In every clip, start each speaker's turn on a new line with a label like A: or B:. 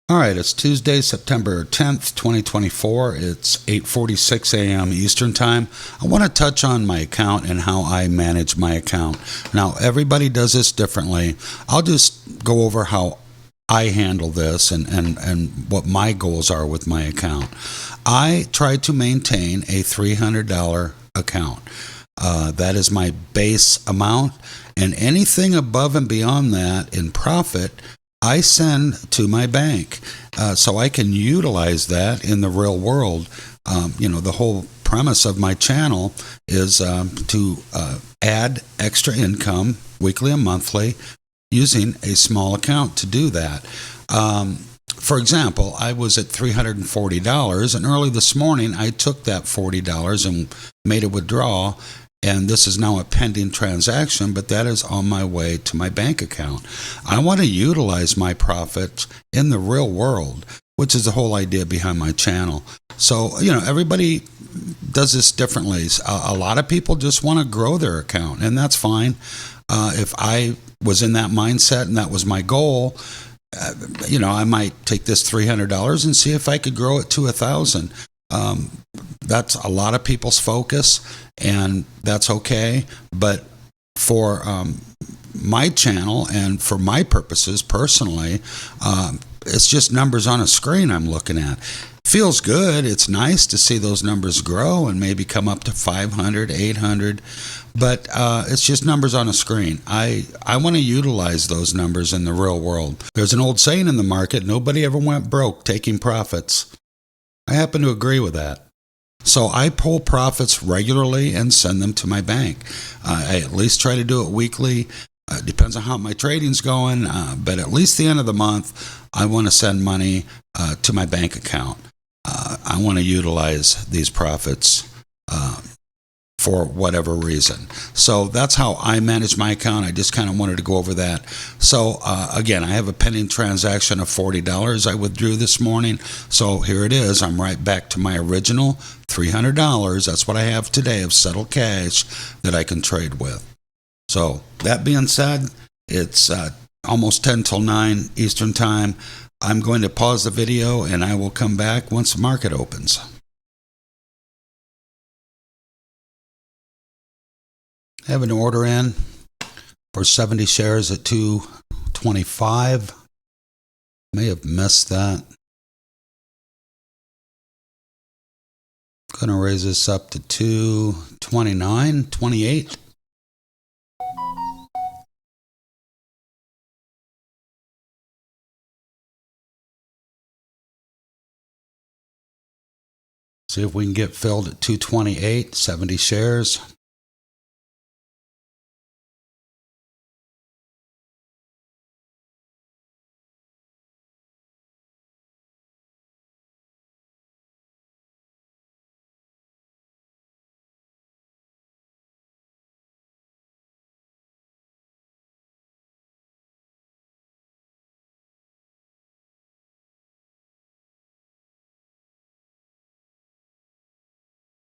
A: All right, it's Tuesday, September 10th, 2024. It's 8:46 a.m. Eastern Time. I want to touch on my account and how I manage my account. Now, everybody does this differently. I'll just go over how I handle this and what my goals are with my account. I try to maintain a $300 account. That is my base amount, and anything above and beyond that in profit I send to my bank, so I can utilize that in the real world. The whole premise of my channel is to add extra income weekly and monthly using a small account to do that. For example, I was at $340, and early this morning I took that $40 and made a withdrawal. And this is now a pending transaction, but that is on my way to my bank account. I want to utilize my profits in the real world, which is the whole idea behind my channel. So, everybody does this differently. A lot of people just want to grow their account, and that's fine. If I was in that mindset and that was my goal, I might take this $300 and see if I could grow it to $1,000. That's a lot of people's focus, and that's okay. But for my channel and for my purposes personally, it's just numbers on a screen I'm looking at. Feels good. It's nice to see those numbers grow and maybe come up to 500, 800, but it's just numbers on a screen. I want to utilize those numbers in the real world. There's an old saying in the market, nobody ever went broke taking profits. I happen to agree with that. So I pull profits regularly and send them to my bank. I at least try to do it weekly. Depends on how my trading's going, but at least the end of the month, I want to send money to my bank account. I want to utilize these profits for whatever reason. So that's how I manage my account. I just kind of wanted to go over that. So again, I have a pending transaction of $40 I withdrew this morning. So here it is. I'm right back to my original $300. That's what I have today of settled cash that I can trade with. So that being said, it's almost 10 till 9 Eastern Time. I'm going to pause the video and I will come back once the market opens. I have an order in for 70 shares at 225. May have missed that. Going to raise this up to 229.28. See if we can get filled at 228, 70 shares.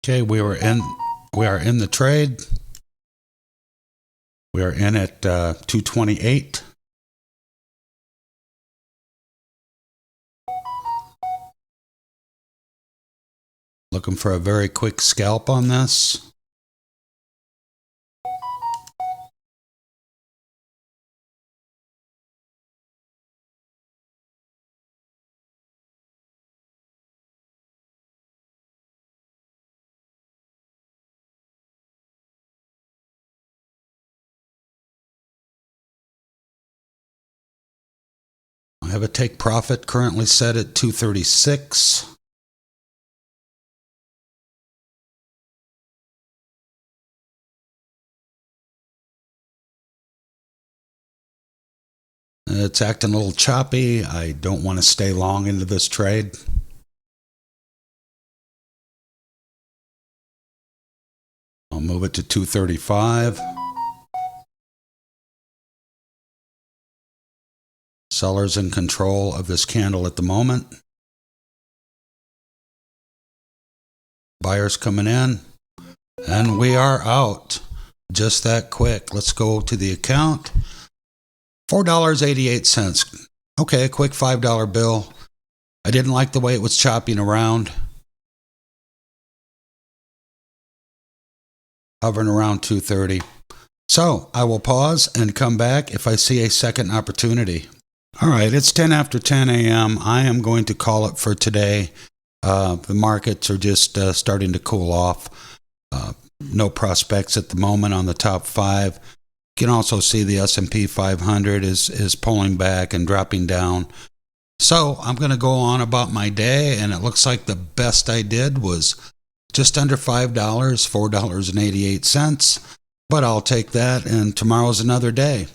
A: Okay, we are in the trade. We are in at 228. Looking for a very quick scalp on this. I have a take profit currently set at 236. It's acting a little choppy. I don't want to stay long into this trade. I'll move it to 235. Sellers in control of this candle at the moment. Buyers coming in. And we are out. Just that quick. Let's go to the account. $4.88. Okay, a quick $5 bill. I didn't like the way it was chopping around, hovering around 230. So I will pause and come back if I see a second opportunity. All right, it's 10 after 10 a.m. I am going to call it for today. The markets are just starting to cool off. No prospects at the moment on the top five. You can also see the S&P 500 is pulling back and dropping down. So I'm going to go on about my day, and it looks like the best I did was just under $5, $4.88. But I'll take that, and tomorrow's another day.